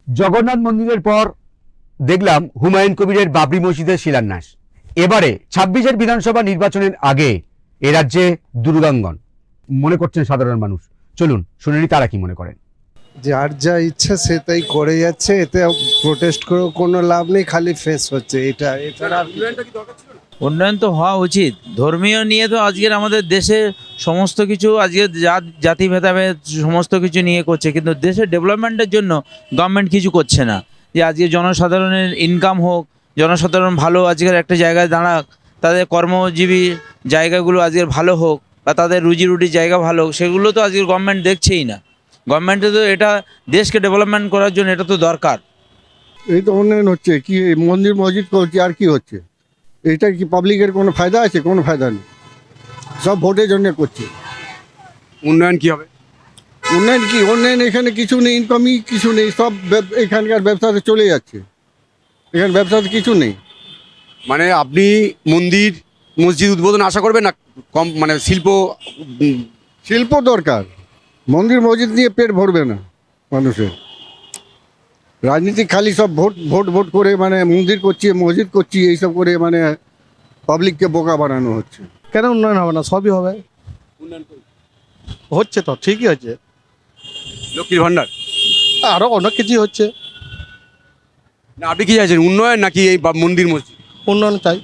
জগন্নাথ মন্দিরের পর দেখলাম হুমায়ুন কবিরের বাবরি মসজিদের শিলান্যাস। এবারে ২৬-এর বিধানসভা নির্বাচনের আগে এ রাজ্যে দুর্গাঙ্গন মনে করছেন সাধারণ মানুষ। চলুন শুনে নি তারা কি মনে করেন। যার যা ইচ্ছা সে তাই করে যাচ্ছে, এতে প্রোটেস্ট করেও কোনো লাভ নেই, খালি ফেস হচ্ছে এটা। এছাড়া উন্নয়ন তো হওয়া উচিত। ধর্মীয় নিয়ে তো আজকের আমাদের দেশে সমস্ত কিছু আজকে জাতি ভেদাভেদ সমস্ত কিছু নিয়ে করছে, কিন্তু দেশের ডেভেলপমেন্টের জন্য গভর্নমেন্ট কিছু করছে না। যে আজকে জনসাধারণের ইনকাম হোক, জনসাধারণ ভালো আজকের একটা জায়গায় দাঁড়াক, তাদের কর্মজীবী জায়গাগুলো আজকের ভালো হোক বা তাদের রুজি রুটির জায়গা ভালো হোক, সেগুলো তো আজকের গভর্নমেন্ট দেখছেই না। গভর্নমেন্টে তো এটা দেশকে ডেভেলপমেন্ট করার জন্য এটা তো দরকার। এই তো উন্নয়ন হচ্ছে, কি মন্দির মসজিদ করছে আর কি হচ্ছে? এটা কি পাবলিকের কোনো ফায়দা আছে? কোনো ফায়দা নেই, সব ভোটের জন্য করছে। উন্নয়ন কি হবে? উন্নয়ন কি? উন্নয়ন এখানে কিছু নেই, ইনকামই কিছু নেই, সব এখানকার ব্যবসাতে চলে যাচ্ছে, এখানে ব্যবসাতে কিছু নেই। মানে আপনি মন্দির মসজিদ উদ্বোধন আশা করবেন না? কম মানে শিল্প দরকার, মন্দির মসজিদ নিয়ে পেট ভরবে না মানুষের। রাজনীতি খালি সব ভোট ভোট ভোট করে, মানে মন্দির করছি মসজিদ করছি এইসব করে, মানে পাবলিককে বোকা বানানো হচ্ছে। কেন উন্নয়ন হবে না? সবই হবে, হচ্ছে তো, ঠিকই হচ্ছে। লক্ষ্মীর ভান্ডার আরও অনেক কিছুই হচ্ছে। না, আপনি কি চাইছেন, উন্নয়ন নাকি এই মন্দির মসজিদ? উন্নয়ন চাই,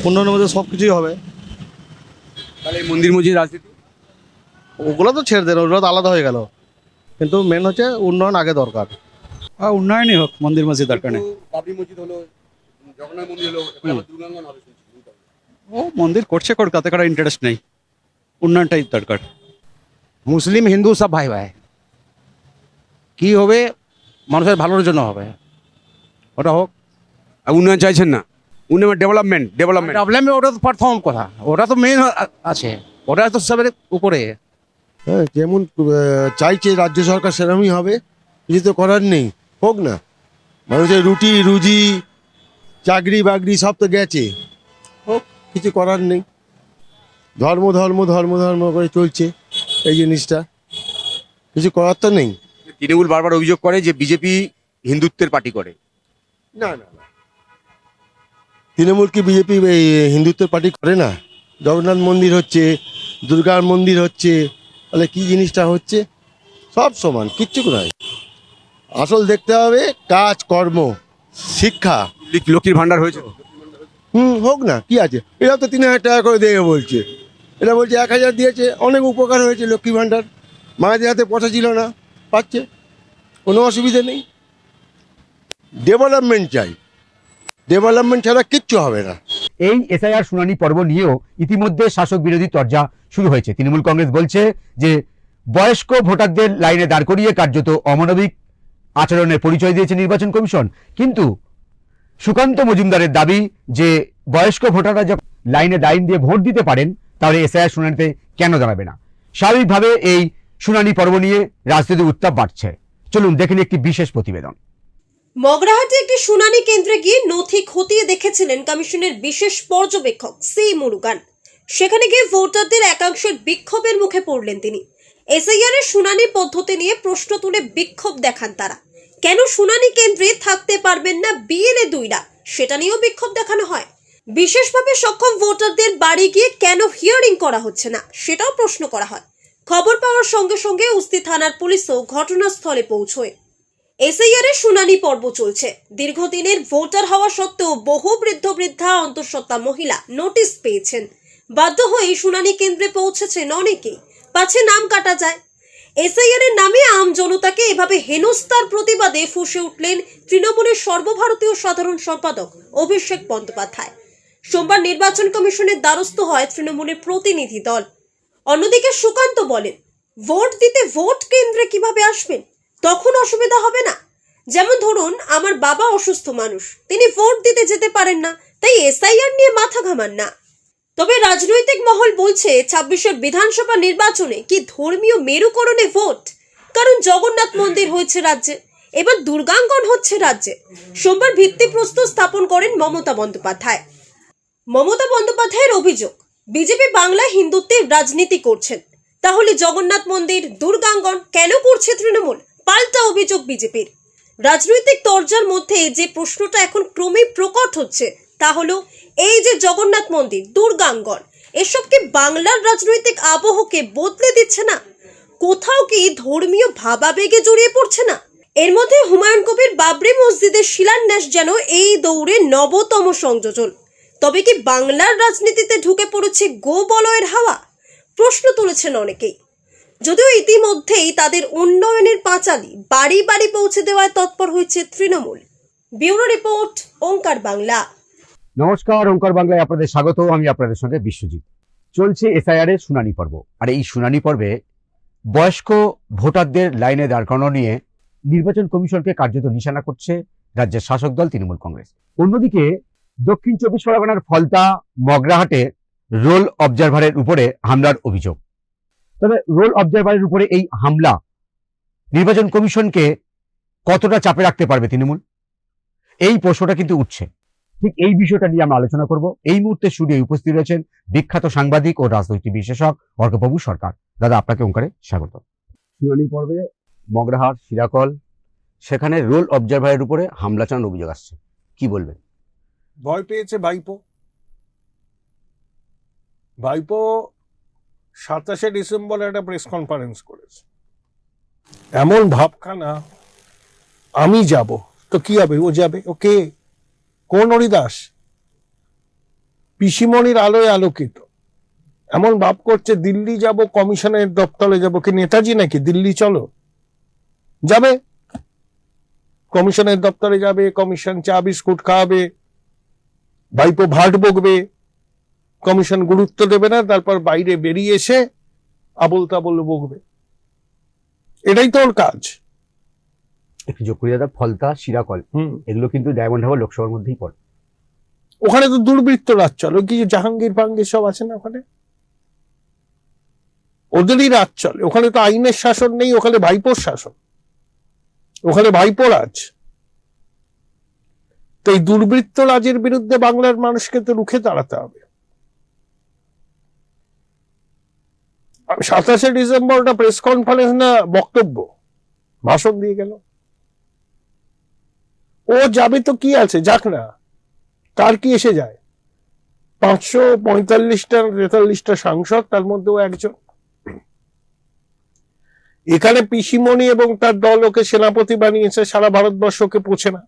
উন্নয়নের মধ্যে সব কিছুই হবে। তাহলে এই মন্দির মসজিদ রাজনীতি ওগুলো তো ছেড়ে দেন, ওগুলো তো আলাদা হয়ে গেল, কিন্তু মেন হচ্ছে উন্নয়ন আগে দরকার। উন্নয়নই হোক, মন্দির মসজিদ দরকার নেই। বাবরি মসজিদ হলো, জগন্নাথ মন্দির হলো, এবার আবার দুর্গাঙ্গন হবে। ও মন্দির করছে করুক, তাতে করার ইন্টারেস্ট নেই, উন্নয়নটাই দরকার। মুসলিম হিন্দু সব ভাই ভাই, কি হবে মানুষের ভালোর জন্য হবে, ওটা হোক। আর উন্নয়ন চাইছেন না? উন্নয়ন ডেভেলপমেন্ট প্রবলেম ওটা তো প্রথম কথা, ওটা তো মেন আছে, ওটা তো সবের উপরে। হ্যাঁ, যেমন চাইছে রাজ্য সরকার সেরকমই হবে, কিছু তো করার নেই, হোক না। মানুষের রুটি রুজি চাকরি বাকরি সব তো গেছে, হোক, কিছু করার নেই। ধর্ম ধর্ম ধর্ম ধর্ম করে চলছে এই জিনিসটা, কিছু করার তো নেই। তৃণমূল বারবার অভিযোগ করে যে বিজেপি হিন্দুত্বের পার্টি করে। না না না, তৃণমূল কি বিজেপি এই হিন্দুত্বের পার্টি করে না? জগন্নাথ মন্দির হচ্ছে, দুর্গার মন্দির হচ্ছে, তাহলে কি জিনিসটা হচ্ছে? সব সমান, কিচ্ছু নয়। আসল দেখতে হবে কাজ কর্ম, শিক্ষা। লক্ষ্মীর ভান্ডার হয়েছে? হোক না, কি আছে? এরা তো ৩,০০০ টাকা করে দেবে বলছে, এরা বলছে ১,০০০ দিয়েছে, অনেক উপকার হয়েছে লক্ষ্মী ভান্ডার। মায়েদের হাতে পয়সা ছিল না, পাচ্ছে, কোনো অসুবিধা নেই। ডেভেলপমেন্ট চাই, ডেভেলপমেন্ট ছাড়া কিচ্ছু হবে না। এই এসআইআর শুনানি পর্ব নিয়েও ইতিমধ্যে শাসক বিরোধী তরজা শুরু হয়েছে। তৃণমূল কংগ্রেস বলছে যে বয়স্ক ভোটারদের লাইনে দাঁড় করিয়ে কার্যত অমানবিক আচরণের পরিচয় দিয়েছে নির্বাচন কমিশন। কিন্তু সুকান্ত মজুমদারের দাবি যে বয়স্ক ভোটাররা যখন লাইনে দিয়ে ভোট দিতে পারেন, তাহলে এসআইআর শুনানিতে কেন দাঁড়াবে না? স্বাভাবিকভাবে এই শুনানি পর্ব নিয়ে রাজনৈতিক উত্তাপ বাড়ছে। চলুন দেখে নিই একটি বিশেষ প্রতিবেদন। মগরাহাটে একটি শুনানি কেন্দ্রে গিয়ে নথি খতিয়ে দেখেছিলেন কমিশনের বিশেষ পর্যবেক্ষক সি মুরুগান। সেখানে গিয়ে ভোটারদের একাংশের বিক্ষোভের মুখে পড়লেন তিনি। এসআইআর এর শুনানি পদ্ধতি নিয়ে প্রশ্ন তুলে বিক্ষোভ দেখান তারা। কেন শুনানি কেন্দ্রে থাকতে পারবেন না বিএলএ 2রা, সেটা নিয়েও বিক্ষোভ দেখানো হয়। বিশেষভাবে সক্ষম ভোটারদের বাড়ি গিয়ে কেন হিয়ারিং করা হচ্ছে না, সেটাও প্রশ্ন করা হয়। খবর পাওয়ার সঙ্গে সঙ্গে উস্তি থানার পুলিশও ঘটনাস্থলে পৌঁছয়। এসআইআর এর শুনানি পর্ব চলছে। দীর্ঘদিনের ভোটার হওয়া সত্ত্বেও বহু বৃদ্ধ বৃদ্ধা অন্তঃসত্ত্বা মহিলা নোটিশ পেয়েছেন। বাধ্য হয়ে শুনানি কেন্দ্রে পৌঁছেছেন অনেকেই, পাছে নাম কাটা যায়। এসআইআর এর নামে আম জনতাকে এভাবে হেনস্থার প্রতিবাদে ফুঁসে উঠলেন তৃণমূলের সর্বভারতীয় সাধারণ সম্পাদক অভিষেক বন্দ্যোপাধ্যায়। সোমবার নির্বাচন কমিশনের দ্বারস্থ হয় তৃণমূলের প্রতিনিধি দল। অন্যদিকে সুকান্ত বলেন, ভোট দিতে ভোট কেন্দ্রে কিভাবে আসবেন? তখন অসুবিধা হবে না। যেমন ধরুন, আমার বাবা অসুস্থ মানুষ, তিনি ভোট দিতে যেতে পারেন না, তাই এসআইআর নিয়ে মাথা ঘামান না। তবে রাজনৈতিক মহল বলছে ২৬-এর বিধানসভা নির্বাচনে কি ধর্মীয় মেরুকরণে ভোট? কারণ জগন্নাথ মন্দির হয়েছে রাজ্যে, এবার দুর্গাঙ্গন হচ্ছে রাজ্যে। সোমবার ভিত্তিপ্রস্তর স্থাপন করেন মমতা বন্দ্যোপাধ্যায়। মমতা বন্দ্যোপাধ্যায়ের অভিযোগ, বিজেপি বাংলায় হিন্দুত্বের রাজনীতি করছেন। তাহলে জগন্নাথ মন্দির, দুর্গাঙ্গন কেন করছে তৃণমূল? পাল্টা অভিযোগ বিজেপির। রাজনৈতিক তরজার মধ্যে যে প্রশ্নটা এখন ক্রমেই প্রকট হচ্ছে তা হলো এই যে জগন্নাথ মন্দির, দুর্গাঙ্গন, এসব কি বাংলার রাজনৈতিক আবহকে বদলে দিচ্ছে না? কোথাও কি ধর্মীয় ভাবাবেগে জড়িয়ে পড়ছে না? এর মধ্যে হুমায়ুন কবির বাবরি মসজিদের শিলান্যাস যেন এই দৌড়ে নবতম সংযোজন। তবে কি বাংলার রাজনীতিতে ঢুকে পড়েছে গো বলয়ের হাওয়া? প্রশ্ন তুলেছেন অনেকেই, যদিও ইতিমধ্যেই তাদের উন্নয়নের পাঁচালী বাড়ি বাড়ি পৌঁছে দেওয়ায় তৎপর হয়েছে তৃণমূল। ব্যুরো রিপোর্ট, ওঙ্কার বাংলা। নমস্কার, ওঙ্কার বাংলায় আপনাদের স্বাগত। আমি আপনাদের সঙ্গে বিশ্বজিৎ। চলছে এসআইআর এর শুনানি পর্ব। আর এই শুনানি পর্বে বয়স্ক ভোটারদের লাইনে দাঁড় করানো নিয়ে নির্বাচন কমিশনকে কার্যত নিশানা করছে রাজ্যের শাসক দল তৃণমূল কংগ্রেস। অন্যদিকে দক্ষিণ চব্বিশ পরগনার ফলতা মগরাহাটে রোল অবজারভারের উপরে হামলার অভিযোগ। তবে রোল অবজারভারের উপরে এই হামলা নির্বাচন কমিশনকে কতটা চাপে রাখতে পারবে তৃণমূল, এই প্রশ্নটা কিন্তু উঠছে। ঠিক এই বিষয়টা নিয়ে আমরা আলোচনা করব। এই মুহূর্তে স্টুডিওয়ে উপস্থিত রয়েছেন বিখ্যাত সাংবাদিক ও রাজনৈতিক বিশ্লেষক অর্কবাবু সরকার। দাদা, আপনাকে ওঙ্কারে স্বাগত। শুনানি পর্বে মগরাহাট, শিরাকল, সেখানে রোল অবজারভারের উপরে হামলা চালানোর অভিযোগ আসছে, কি বলবেন? ভয় পেয়েছে ভাইপো। 27শে ডিসেম্বর একটা প্রেস কনফারেন্স করেছে, এমন ভাবখানা আমি যাব তো কি হবে, ও যাবে, ও কে, কোন হরিদাস, পিসিমণির আলোয় আলোকিত, এমন ভাব করছে দিল্লি যাব, কমিশনের দপ্তরে যাব। কি নেতাজি নাকি? দিল্লি চলো, যাবে, কমিশনের দপ্তরে যাবে, কমিশন চা বিস্কুট খাওয়াবে, ভাইপো ভাট বকবে, কমিশন গুরুত্ব দেবে না, তারপর বাইরে বেরিয়ে এসে আবল তাবল বকবে। এটাই তো ওর কাজ। একটু যোগ করি দাদা, ফলতা, শিরাকল এগুলো কিন্তু ডায়মন্ড হারবার লোকসভার মধ্যেই পড়ে। ওখানে তো দুর্বৃত্ত রাজ চলে, ওই কিছু জাহাঙ্গীর ফাঙ্গির সব আছে না ওখানে, ওদেরই রাজ চলে। ওখানে তো আইনের শাসন নেই, ওখানে ভাইপোর শাসন, ওখানে ভাইপো রাজ। তো এই দুর্বৃত্ত রাজের বিরুদ্ধে বাংলার মানুষকে তো রুখে দাঁড়াতে হবে। 27শে ডিসেম্বর ওটা প্রেস কনফারেন্স না বক্তব্য, ভাষণ দিয়ে গেল। ও যাবে তো কি আছে, যাক না, তার কি এসে যায়? 545টা 43টা সাংসদ, তার মধ্যে ও একজন। এখানে পিসিমণি এবং তার দল ওকে সেনাপতি বানিয়েছে, সারা ভারতবর্ষকে পোছে না।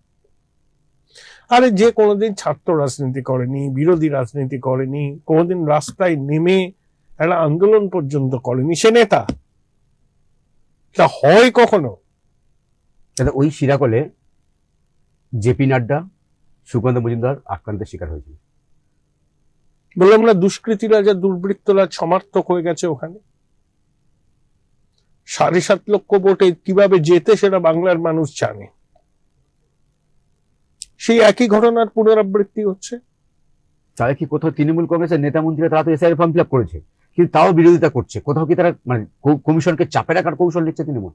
আরে যে কোনোদিন ছাত্র রাজনীতি করেনি, বিরোধী রাজনীতি করেনি, কোনোদিন রাস্তায় নেমে একটা আন্দোলন পর্যন্ত করেনি, সে নেতা? তা হয় কখনো? দাদা, ওই শিরাকলে জেপি নাড্ডা, সুকান্ত মজুমদার আক্রান্তের শিকার হয়েছিল। বললাম না, দুষ্কৃতীরা যা দুর্বৃত্তরা সমর্থক হয়ে গেছে ওখানে। 7.5 লক্ষ ভোটে কিভাবে জেতে সেটা বাংলার মানুষ জানে। সেই একই ঘটনার পুনরাবৃত্তি হচ্ছে। তাহলে কি কোথাও তৃণমূল কংগ্রেসের নেতা মন্ত্রীরা তারা তো এসআইআর ফর্ম ফিল আপ করেছে, কিন্তু তাও বিরোধিতা করছে? কোথাও কি তারা মানে কমিশনকে চাপে রাখার কৌশল নিচ্ছে তৃণমূল?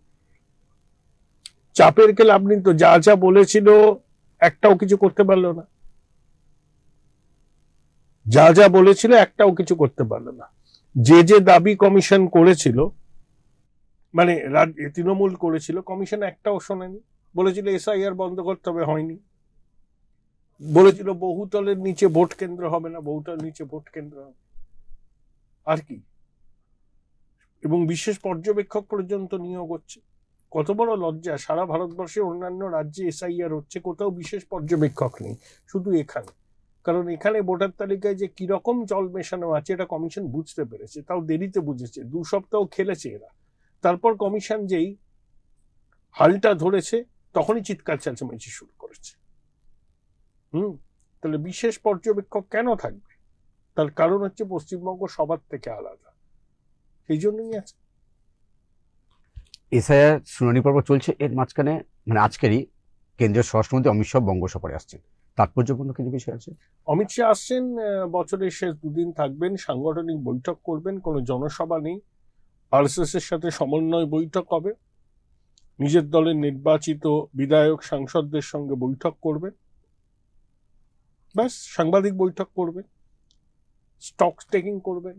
চাপের কে লাভ নেই তো, যা যা বলেছিল একটাও কিছু করতে পারলো না। যা যা বলেছিল একটাও কিছু করতে পারলো না। যে যে দাবি কমিশন করেছিল, মানে তৃণমূল করেছিল, কমিশন একটাও শোনেনি। বলেছিল এসআইআর বন্ধ করতে হবে, হয়নি। বলেছিল বহুতলের নিচে ভোট কেন্দ্র হবে না, বহুতলের নিচে ভোট কেন্দ্র হবে, আর কি। এবং বিশেষ পর্যবেক্ষক পর্যন্ত নিয়োগ হচ্ছে। কত বড় লজ্জা, সারা ভারতবর্ষে অন্যান্য রাজ্যে এসআইআর হচ্ছে, কোথাও বিশেষ পর্যবেক্ষক নেই, শুধু এখানে। কারণ এখানে ভোটার তালিকায় যে কিরকম জল মেশানো আছে এটা কমিশন বুঝতে পেরেছে, তাও দেরিতে বুঝেছে, 2 সপ্তাহ খেলেছে এরা। তারপর কমিশন যেই হালটা ধরেছে তখনই চিৎকার চেঁচামেচি শুরু করেছে। তাহলে বিশেষ পর্যবেক্ষক কেন থাকবে? তার কারণ হচ্ছে পশ্চিমবঙ্গ সবার থেকে আলাদা, সেই জন্যই আছে। এসআইআর শুনানি পর্ব চলছে, এর মাঝখানে মানে আজকেরই কেন্দ্রীয় স্বরাষ্ট্রমন্ত্রী অমিত শাহ বঙ্গ সফরে আসছেন। তাৎপর্যপূর্ণ কিছু বিষয় আছে। অমিত শাহ আসছেন, বছরের শেষ 2 দিন থাকবেন, সাংগঠনিক বৈঠক করবেন, কোনো জনসভা নেই। আরএসএস এর সাথে সমন্বয় বৈঠক হবে, নিজের দলের নির্বাচিত বিধায়ক সাংসদদের সঙ্গে বৈঠক করবেন, ব্যাস। সাংবাদিক বৈঠক করবেন, স্টক টেকিং করবেন।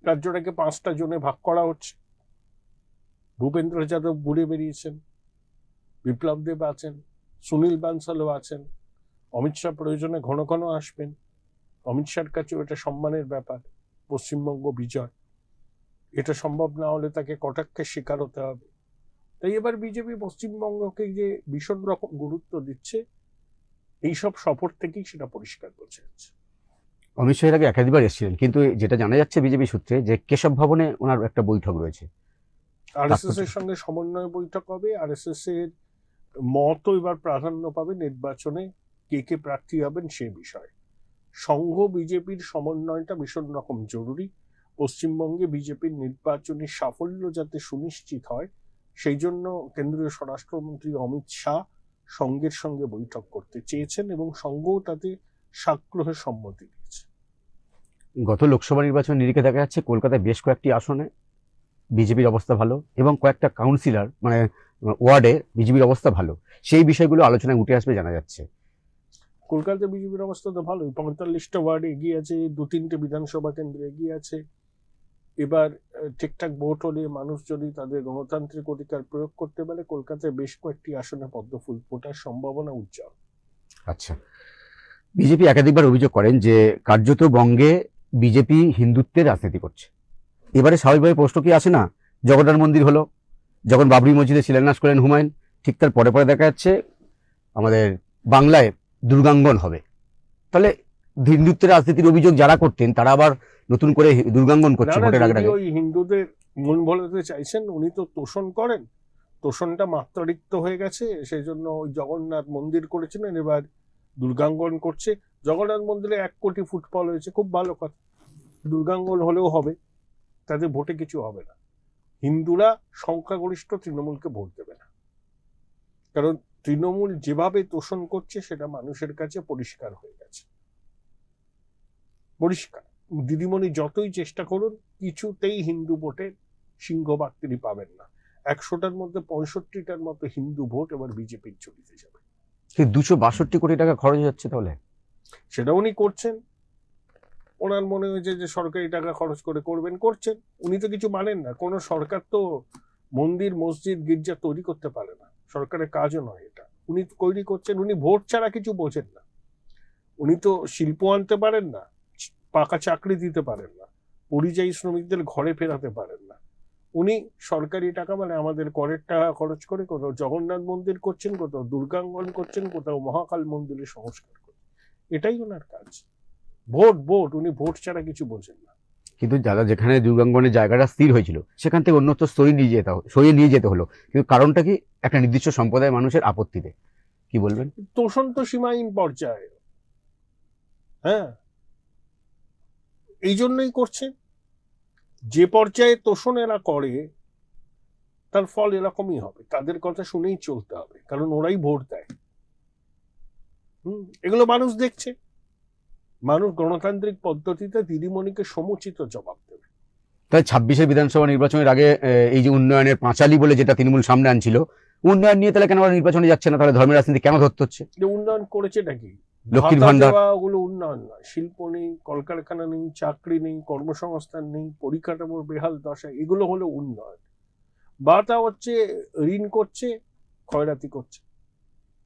রাজ্যটাকে 5টা জোনে ভাগ করা হচ্ছে। ভূপেন্দ্র যাদব ঘুরে বেরিয়েছেন, বিপ্লব দেব আছেন, সুনীল বানসালও আছেন, অমিত শাহ প্রয়োজনে ঘন ঘন আসবেন। অমিত শাহর কাছেও এটা সম্মানের ব্যাপার, পশ্চিমবঙ্গ বিজয়। এটা সম্ভব না হলে তাকে কটাক্ষের শিকার হতে হবে। তাই এবার বিজেপি পশ্চিমবঙ্গকে যে ভীষণ রকম গুরুত্ব দিচ্ছে, এইসব সফর থেকেই সেটা পরিষ্কার বোঝা যাচ্ছে। অমিত শাহ এর আগে একাধিকবার এসেছিলেন, কিন্তু যেটা জানা যাচ্ছে বিজেপি সূত্রে যে কেশব ভবনে ওনার একটা বৈঠক রয়েছে। আরএসএস এর সঙ্গে সমন্বয় বৈঠক হবে। আরএসএস এর মতও এবার প্রাধান্য পাবে নির্বাচনে, কে কে প্রার্থী হবেন সে বিষয়ে। সংঘ বিজেপির সমন্বয়টা ভীষণ রকম জরুরি। পশ্চিমবঙ্গে বিজেপির নির্বাচনী সাফল্য যাতে সুনিশ্চিত হয়, সেই জন্য কেন্দ্রীয় স্বরাষ্ট্রমন্ত্রী অমিত শাহ সংঘের সঙ্গে বৈঠক করতে চেয়েছেন এবং সংঘও তাতে সাগ্রহে সম্মতি দিয়েছে। গত লোকসভা নির্বাচনের নিরিখে দেখা যাচ্ছে কলকাতায় বেশ কয়েকটি আসনে বিজেপির অবস্থা ভালো এবং কয়েকটা কাউন্সিলর মানে ওয়ার্ডে বিজেপির অবস্থা ভালো। সেই বিষয়গুলো আলোচনায় উঠে আসবে জানা যাচ্ছে। কলকাতায় বিজেপির অবস্থা তো ভালোই, 45টা ওয়ার্ডে এগিয়ে আছে, 2-3টে বিধানসভা কেন্দ্রে এগিয়ে আছে। এবার ঠিকঠাক ভোট হলে মানুষ যদি তাদের গণতান্ত্রিক অধিকার প্রয়োগ করতে পারে, কলকাতায় বেশ কয়েকটি আসনে পদ্মফুল ফোটার সম্ভাবনা উজ্জ্বল। আচ্ছা, বিজেপি একাধিকবার অভিযোগ করেন যে কার্যত বঙ্গে বিজেপি হিন্দুত্বের রাজনীতি করছে। এবারে স্বাভাবিকভাবে প্রশ্ন কি আসে না, জগন্নাথ মন্দির হলো, যখন বাবরি মসজিদে শিলান্যাস করেন হুমায়ুন, ঠিক তার পরে পরে দেখা যাচ্ছে আমাদের বাংলায় দুর্গাঙ্গন হবে। তাহলে হিন্দুত্বের রাজনীতির অভিযোগ যারা করতেন তারা আবার নতুন করে দুর্গাঙ্গন করছে ভোটের আগে আগে। ওই হিন্দুদের মন ভোলাতে চাইছেন, উনি তো তোষণ করেন, তোষণটা মাত্রাতিরিক্ত হয়ে গেছে, সেই জন্য ওই জগন্নাথ মন্দির করেছিলেন, এবার দুর্গাঙ্গন করছে। জগন্নাথ মন্দিরে 1 কোটি ফুটফল হয়েছে, খুব ভালো কথা। দুর্গাঙ্গন হলেও হবে, তাতে ভোটে কিছু হবে না। হিন্দুরা সংখ্যাগরিষ্ঠ তৃণমূলকে ভোট দেবে না, কারণ তৃণমূল যেভাবে তোষণ করছে সেটা মানুষের কাছে পরিষ্কার হয়ে গেছে, পরিষ্কার। দিদিমণি যতই চেষ্টা করুন, কিছুতেই হিন্দু ভোটে সিংহভাগ তিনি পাবেন না। 100টার মধ্যে 65টার মতো হিন্দু ভোট এবার বিজেপির ঝুলিতে যাবে। 262 কোটি টাকা খরচ যাচ্ছে, তাহলে সেটা উনি করছেন, ওনার মনে হয়েছে যে সরকারি টাকা খরচ করে করছেন। উনি তো কিছু মানেন না, কোন সরকার তো মন্দির মসজিদ গির্জা তৈরি করতে পারে না, সরকারের কাজও নয় এটা। উনি তৈরি করছেন, উনি ভোট ছাড়া কিছু বোঝেন না। উনি তো শিল্প আনতে পারেন না, পাকা চাকরি দিতে পারেন না, পরিযায়ী শ্রমিকদের ঘরে ফেরাতে পারেন না। উনি সরকারি টাকা মানে আমাদের করের টাকা খরচ করে কোথাও জগন্নাথ মন্দির করছেন, কোথাও দুর্গাঙ্গন করছেন, কোথাও মহাকাল মন্দিরের সংস্কার করছেন। এটাই ওনার কাজ। ভোট, উনি ভোট ছাড়া কিছু বোঝেন না। কিন্তু দাদা যেখানে দুর্গাঙ্গনের জায়গাটা স্থির হয়েছিল সেখান থেকে অন্যত্র সরিয়ে নিয়ে যেতে হলো, কিন্তু কারণটা কি? একটা নির্দিষ্ট সম্প্রদায়ের মানুষের আপত্তিতে। কি বলবেন? তোষণ তো সীমাহীন পর্যায়ে, হ্যাঁ, এই জন্যই করছে। যে পর্যায়ে তোষণ এরা করে তার ফল এরকমই হবে, তাদের কথা শুনেই চলতে হবে, কারণ ওরাই ভোট দেয়। এগুলো মানুষ দেখছে, মানুষ গণতান্ত্রিক পদ্ধতিতে দিদিমণিকে সমুচিত জবাব দেবে। তাই 26-এর বিধানসভা নির্বাচনের আগে এই যে উন্নয়নের পাঁচালী বলে যেটা তৃণমূল সামনে আনছিল, উন্নয়ন নিয়ে তাহলে কেন আবার নির্বাচনে যাচ্ছে না? তাহলে ধর্মের রাজনীতি কেন ধরতে হচ্ছে? যে উন্নয়ন করেছে নাকি? লক্ষ্মীর ভান্ডার, ওগুলো উন্নয়ন নয়। শিল্প নেই, কলকারখানা নেই, চাকরি নেই, কর্মসংস্থান নেই, পরিকাঠামোর বেহাল দশা, এগুলো হলো উন্নয়ন। বা তা হচ্ছে ঋণ করছে, ক্ষয়রাতি করছে।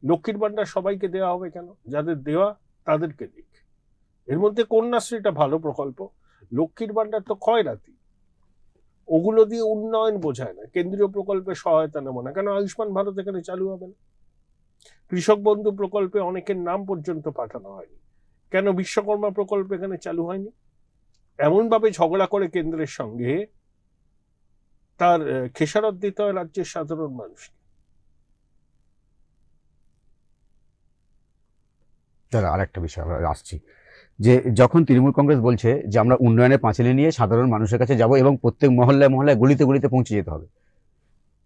লক্ষ্মীর ভান্ডার সবাইকে দেওয়া হবে কেন? যাদের দেওয়া তাদেরকে দিক। এর মধ্যে কন্যাশ্রীটা ভালো প্রকল্প, লক্ষ্মীর ভান্ডার তো ক্ষয়রাতি। ওগুলো দিয়ে উন্নয়ন বোঝায় না, কেন্দ্রীয় প্রকল্পে সহায়তা নেব না কেন? আয়ুষ্মান ভারত এখানে চালু হবে না। কৃষক বন্ধু প্রকল্পে অনেকের নাম পর্যন্ত পাঠানো হয়নি কেন? বিশ্বকর্মা প্রকল্প এখানে চালু হয়নি। এমন ভাবে ঝগড়া করে কেন্দ্রের সঙ্গে তার খেসারত দিতে হয় রাজ্যের সাধারণ মানুষকে। দাদা আরেকটা বিষয় আমরা আসছি, যে যখন তৃণমূল কংগ্রেস বলছে যে আমরা উন্নয়নের পাঁচিলে নিয়ে সাধারণ মানুষের কাছে যাব এবং প্রত্যেক মহল্লায় মহল্লায় গলিতে গলিতে পৌঁছে যেতে হবে,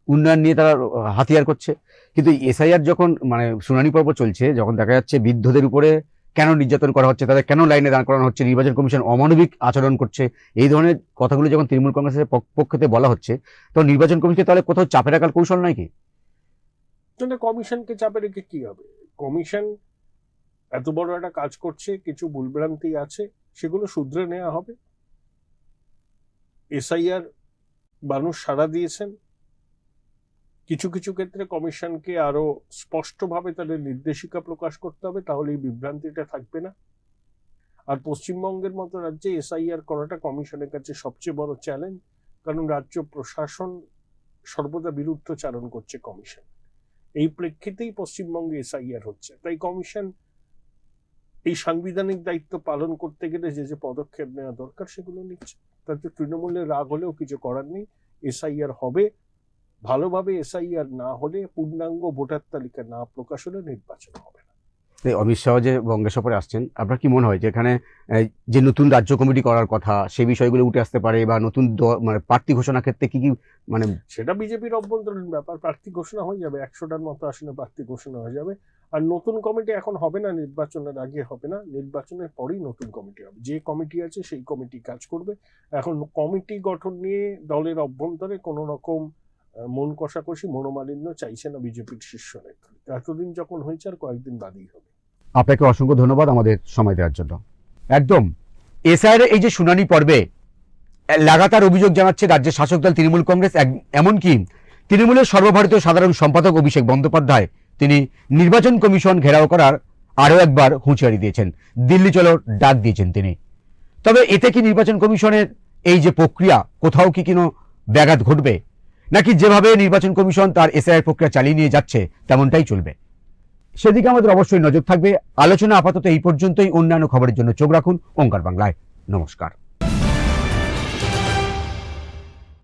উন্নয়ন নিয়ে তারা হাতিয়ার করছে। কিন্তু এসআইআর যখন মানে শুনানি পর্ব চলছে, যখন দেখা যাচ্ছে বৃদ্ধদের উপরে কেন নির্যাতন করা হচ্ছে, তাদের কেন লাইনে দাঁড় করানো হচ্ছে, নির্বাচন কমিশন অমানবিক আচরণ করছে, এই ধরনের কথাগুলো যখন তৃণমূল কংগ্রেসের পক্ষতে বলা হচ্ছে, তখন নির্বাচন কমিশনকে তাহলে কোথাও চাপে রাখার কৌশল নয় কি? কমিশনকে চাপে রেখে কি হবে? কমিশন এত বড় একটা কাজ করছে, কিছু ভুলভ্রান্তি আছে, সেগুলো শুধরে নেওয়া হবে। এসআইআর মানুষ সাড়া দিয়েছেন, কিছু কিছু ক্ষেত্রে কমিশনকে আরো স্পষ্টভাবে তাদের নির্দেশিকা প্রকাশ করতে হবে, তাহলে এই বিভ্রান্তিটা থাকবে না। আর পশ্চিমবঙ্গের মতো রাজ্যে এসআইআর করাটা কমিশনের কাছে সবচেয়ে বড় চ্যালেঞ্জ, কারণ রাজ্য প্রশাসন সর্বদা বিরুদ্ধচারণ করছে কমিশন। এই প্রেক্ষিতেই পশ্চিমবঙ্গে এসআইআর হচ্ছে। তাই কমিশন এই সাংবিধানিক দায়িত্ব পালন করতে গেলে যে যে পদক্ষেপ নেওয়া দরকার সেগুলো নিচ্ছে। তাতে তৃণমূলের রাগ হলেও কিছু করার নেই। এসআইআর হবে, ভালোভাবে এসআইআর না হলে, পূর্ণাঙ্গ ভোটার তালিকা না প্রকাশ হলে নির্বাচন হবে না। এই অমিত শাহ যে বঙ্গে সফরে আসছেন, আপনার কি মনে হয় যে এখানে যে নতুন রাজ্য কমিটি করার কথা সেই বিষয়গুলো উঠে আসতে পারে, বা নতুন মানে প্রার্থী ঘোষণার ক্ষেত্রে কি কি মানে? সেটা বিজেপির অভ্যন্তরীণ ব্যাপার। প্রার্থী ঘোষণা হয়ে যাবে, 100টার মতো আসনে প্রার্থী ঘোষণা হয়ে যাবে। আর নতুন কমিটি এখন হবে না, নির্বাচনের আগে হবে না, নির্বাচনের পরেই নতুন কমিটি হবে। যে কমিটি আছে সেই কমিটি কাজ করবে। এখন কমিটি গঠন নিয়ে দলের অভ্যন্তরে কোনো রকম মন কষাকষি, মনোমালিন্য চাইছে না বিজেপির শীর্ষ নেতৃত্ব। এতদিন যখন হয়েছে আর কয়েকদিন বাদেই হবে। আপনাকে অসংখ্য ধন্যবাদ আমাদের সময় দেওয়ার জন্য। একদম এসআইআর এই যে শুনানি পর্বে লাগাতার অভিযোগ জানাচ্ছে রাজ্যের শাসক দল তৃণমূল কংগ্রেস। এমনকি তৃণমূলের সর্বভারতীয় সাধারণ সম্পাদক অভিষেক বন্দ্যোপাধ্যায় তিনি নির্বাচন কমিশন ঘেরাও করার আরও একবার হুঁশিয়ারি দিয়েছেন, দিল্লি চলো ডাক দিয়েছেন তিনি। তবে এতে কি নির্বাচন কমিশনের এই যে প্রক্রিয়া কোথাও কি কোনো ব্যাঘাত ঘটবে, নাকি যেভাবে নির্বাচন কমিশন তার এসআইআর প্রক্রিয়া চালিয়ে নিয়ে যাচ্ছে তেমনটাই চলবে, সেদিকে আমাদের অবশ্যই নজর থাকবে। আলোচনা আপাতত এই পর্যন্তই। অন্যান্য খবরের জন্য চোখ রাখুন ওঙ্কার বাংলায়। নমস্কার।